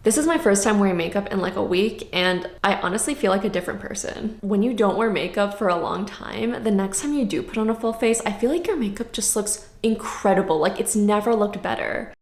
This is my first time wearing makeup in like a week, and I honestly feel like a different person. When you don't wear makeup for a long time, the next time you do put on a full face, I feel like your makeup just looks incredible. Like it's never looked better.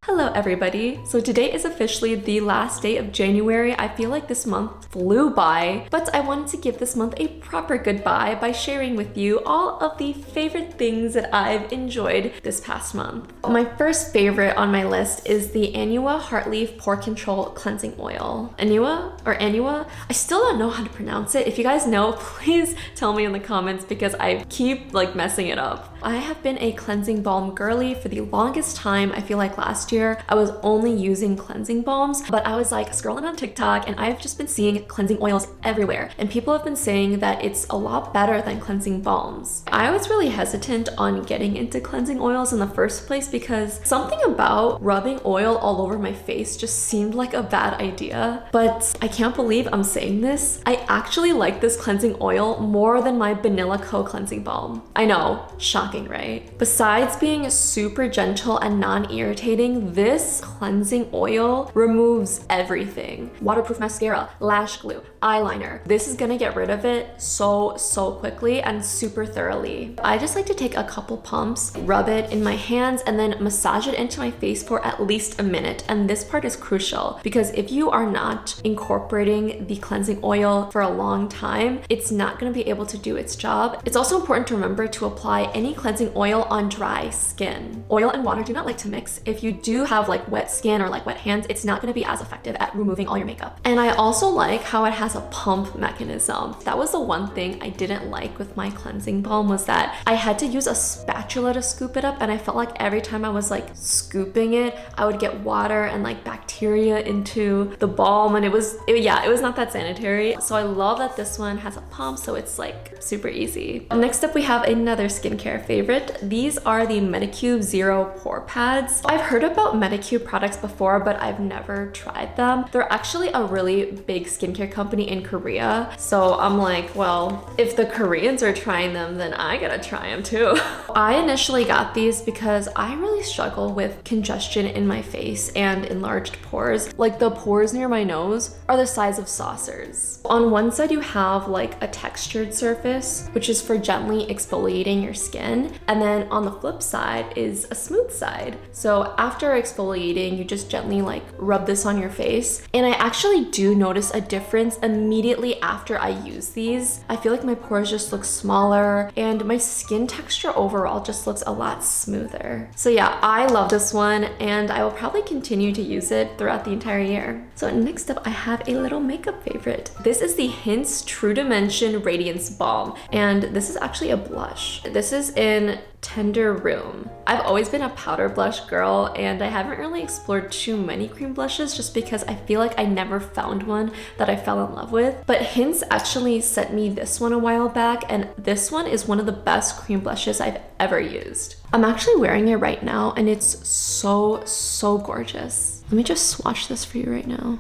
Hello everybody. So today is officially the last day of January. I feel like this month flew by, but I wanted to give this month a proper goodbye by sharing with you all of the favorite things that I've enjoyed this past month. My first favorite on my list is the Anua Heartleaf Pore Control Cleansing Oil. Anua? I still don't know how to pronounce it. If you guys know, please tell me in the comments because I keep like messing it up. I have been a cleansing balm girly for the longest time. I feel like last year I was only using cleansing balms, but I was like scrolling on TikTok and I've just been seeing cleansing oils everywhere. And people have been saying that it's a lot better than cleansing balms. I was really hesitant on getting into cleansing oils in the first place because something about rubbing oil all over my face just seemed like a bad idea. But I can't believe I'm saying this. I actually like this cleansing oil more than my Banila Co cleansing balm. I know, shocking, right? Besides being super gentle and non-irritating, this cleansing oil removes everything. Waterproof mascara, lash glue, eyeliner. This is gonna get rid of it so quickly and super thoroughly. I just like to take a couple pumps, rub it in my hands, and then massage it into my face for at least a minute. And this part is crucial because if you are not incorporating the cleansing oil for a long time, it's not gonna be able to do its job. It's also important to remember to apply any cleansing oil on dry skin. Oil and water do not like to mix. If you do have like wet skin or like wet hands, it's not going to be as effective at removing all your makeup. And I also like how it has a pump mechanism. That was the one thing I didn't like with my cleansing balm, was that I had to use a spatula to scoop it up, and I felt like every time I was like scooping it, I would get water and like bacteria into the balm, and it was not that sanitary. So I love that this one has a pump, so it's like super easy. Next up, we have another skincare favorite. These are the Medicube Zero Pore Pads. I've heard about Medicube products before, but I've never tried them. They're actually a really big skincare company in Korea. So I'm like, well, if the Koreans are trying them, then I gotta try them too. I initially got these because I really struggle with congestion in my face and enlarged pores. Like the pores near my nose are the size of saucers. On one side, you have like a textured surface, which is for gently exfoliating your skin. And then on the flip side is a smooth side. So after exfoliating, you just gently like rub this on your face. And I actually do notice a difference immediately after I use these. I feel like my pores just look smaller and my skin texture overall just looks a lot smoother. So yeah, I love this one and I will probably continue to use it throughout the entire year. So next up, I have a little makeup favorite. This is the Hints True Dimension Radiance Balm, and this is actually a blush. This is in Tender Room. I've always been a powder blush girl and I haven't really explored too many cream blushes just because I feel like I never found one that I fell in love with. But Hints actually sent me this one a while back, and this one is one of the best cream blushes I've ever used. I'm actually wearing it right now and it's so gorgeous. Let me just swatch this for you right now.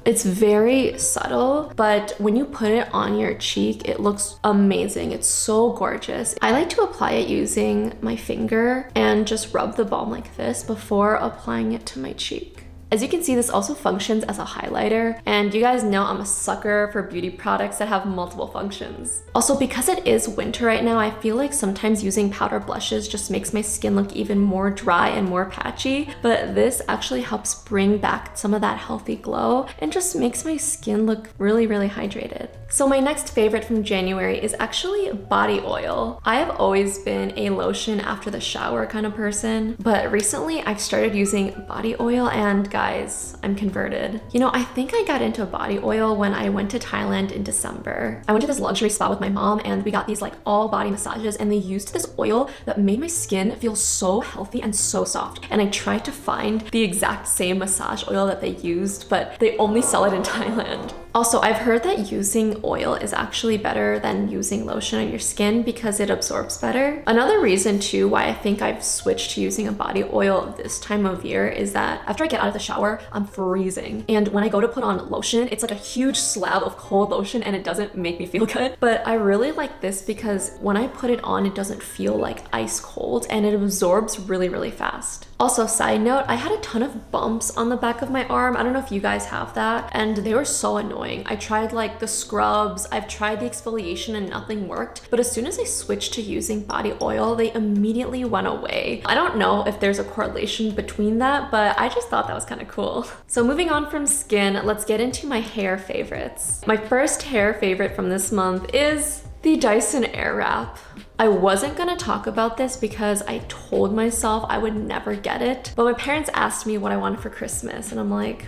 It's very subtle, but when you put it on your cheek, it looks amazing. It's so gorgeous. I like to apply it using my finger and just rub the balm like this before applying it to my cheek. As you can see, this also functions as a highlighter, and you guys know I'm a sucker for beauty products that have multiple functions. Also, because it is winter right now, I feel like sometimes using powder blushes just makes my skin look even more dry and more patchy, but this actually helps bring back some of that healthy glow and just makes my skin look really hydrated. So my next favorite from January is actually body oil. I have always been a lotion after the shower kind of person, but recently I've started using body oil, and guys, I'm converted. You know, I think I got into body oil when I went to Thailand in December. I went to this luxury spa with my mom and we got these like all body massages, and they used this oil that made my skin feel so healthy and so soft. And I tried to find the exact same massage oil that they used, but they only sell it in Thailand. Also, I've heard that using oil is actually better than using lotion on your skin because it absorbs better. Another reason too why I think I've switched to using a body oil this time of year is that after I get out of the shower, I'm freezing. And when I go to put on lotion, it's like a huge slab of cold lotion and it doesn't make me feel good. But I really like this because when I put it on, it doesn't feel like ice cold and it absorbs really fast. Also, side note, I had a ton of bumps on the back of my arm. I don't know if you guys have that, and they were so annoying. I tried like the scrubs, I've tried the exfoliation and nothing worked, but as soon as I switched to using body oil, they immediately went away. I don't know if there's a correlation between that, but I just thought that was kind of cool. So moving on from skin, let's get into my hair favorites. My first hair favorite from this month is the Dyson Airwrap. I wasn't gonna talk about this because I told myself I would never get it, but my parents asked me what I wanted for Christmas, and I'm like,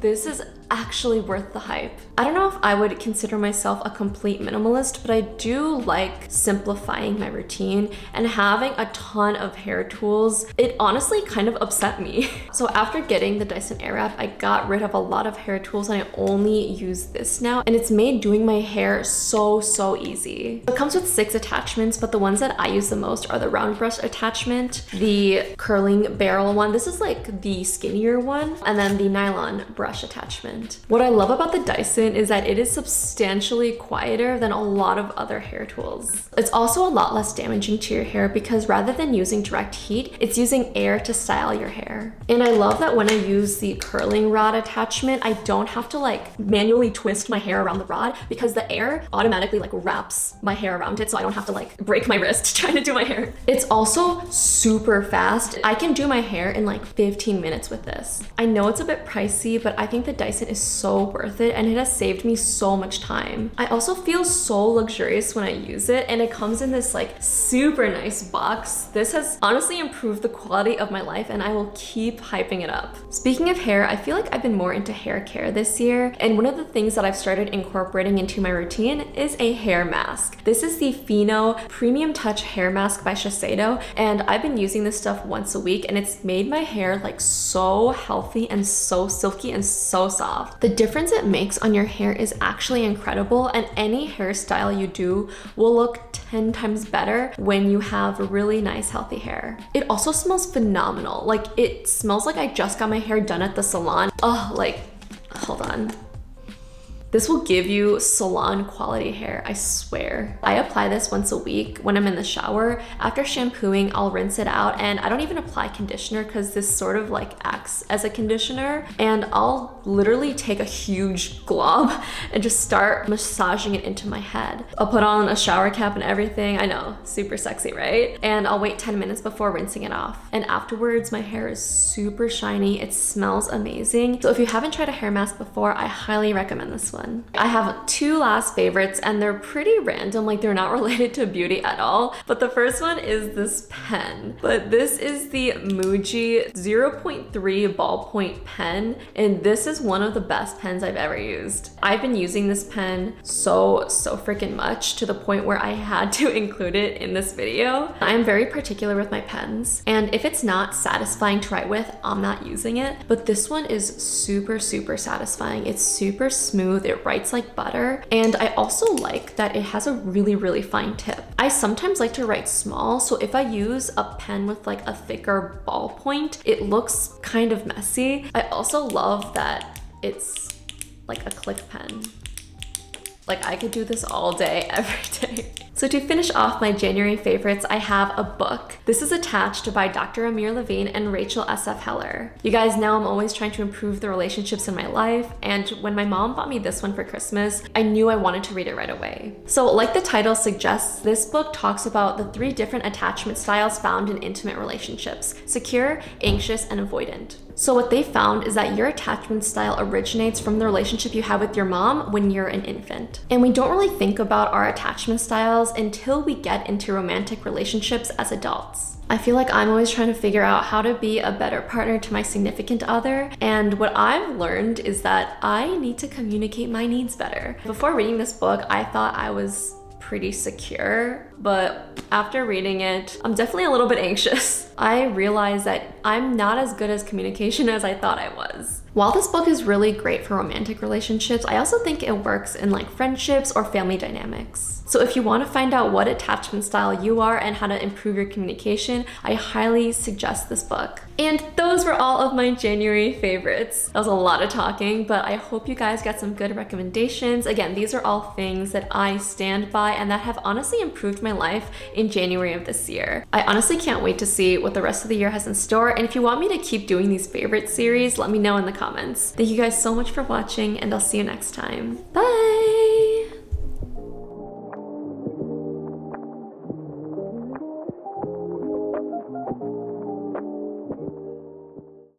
this is actually worth the hype. I don't know if I would consider myself a complete minimalist, but I do like simplifying my routine and having a ton of hair tools. It honestly kind of upset me. So after getting the Dyson Airwrap, I got rid of a lot of hair tools and I only use this now, and it's made doing my hair so easy. It comes with 6 attachments, but the ones that I use the most are the round brush attachment, the curling barrel one, this is like the skinnier one, and then the nylon brush attachment. What I love about the Dyson is that it is substantially quieter than a lot of other hair tools. It's also a lot less damaging to your hair because rather than using direct heat, it's using air to style your hair. And I love that when I use the curling rod attachment, I don't have to like manually twist my hair around the rod because the air automatically like wraps my hair around it, so I don't have to like break my wrist trying to do my hair. It's also super fast. I can do my hair in like 15 minutes with this. I know it's a bit pricey, but I think the Dyson is so worth it and it has saved me so much time. I also feel so luxurious when I use it, and it comes in this like super nice box. This has honestly improved the quality of my life and I will keep hyping it up. Speaking of hair, I feel like I've been more into hair care this year, and one of the things that I've started incorporating into my routine is a hair mask. This is the Fino Premium Touch Hair Mask by Shiseido, and I've been using this stuff once a week and it's made my hair like so healthy and so silky and so soft. The difference it makes on your hair is actually incredible, and any hairstyle you do will look 10 times better when you have really nice healthy hair. It also smells phenomenal. Like it smells like I just got my hair done at the salon. Oh, like, hold on. This will give you salon quality hair, I swear. I apply this once a week when I'm in the shower. After shampooing, I'll rinse it out, and I don't even apply conditioner because this sort of like acts as a conditioner, and I'll literally take a huge glob and just start massaging it into my head. I'll put on a shower cap and everything. I know, super sexy, right? And I'll wait 10 minutes before rinsing it off. And afterwards, my hair is super shiny. It smells amazing. So if you haven't tried a hair mask before, I highly recommend this one. I have 2 last favorites and they're pretty random, like they're not related to beauty at all. But the first one is this pen. But this is the Muji 0.3 ballpoint pen, and this is one of the best pens I've ever used. I've been using this pen so freaking much to the point where I had to include it in this video. I am very particular with my pens, and if it's not satisfying to write with, I'm not using it. But this one is super satisfying. It's super smooth. It writes like butter, and I also like that it has a really fine tip. I sometimes like to write small, so if I use a pen with like a thicker ballpoint, it looks kind of messy. I also love that it's like a click pen. Like I could do this all day, every day. So to finish off my January favorites, I have a book. This is attached by Dr. Amir Levine and Rachel S.F. Heller. You guys know I'm always trying to improve the relationships in my life, and when my mom bought me this one for Christmas, I knew I wanted to read it right away. So like the title suggests, this book talks about the 3 different attachment styles found in intimate relationships: secure, anxious, and avoidant. So what they found is that your attachment style originates from the relationship you have with your mom when you're an infant. And we don't really think about our attachment styles until we get into romantic relationships as adults. I feel like I'm always trying to figure out how to be a better partner to my significant other, and what I've learned is that I need to communicate my needs better. Before reading this book, I thought I was pretty secure, but after reading it, I'm definitely a little bit anxious. I realized that I'm not as good at communication as I thought I was. While this book is really great for romantic relationships, I also think it works in like friendships or family dynamics. So if you want to find out what attachment style you are and how to improve your communication, I highly suggest this book. And those were all of my January favorites. That was a lot of talking, but I hope you guys got some good recommendations. Again, these are all things that I stand by and that have honestly improved my life in January of this year. I honestly can't wait to see what the rest of the year has in store, and if you want me to keep doing these favorite series, let me know in the comments. Thank you guys so much for watching, and I'll see you next time. Bye!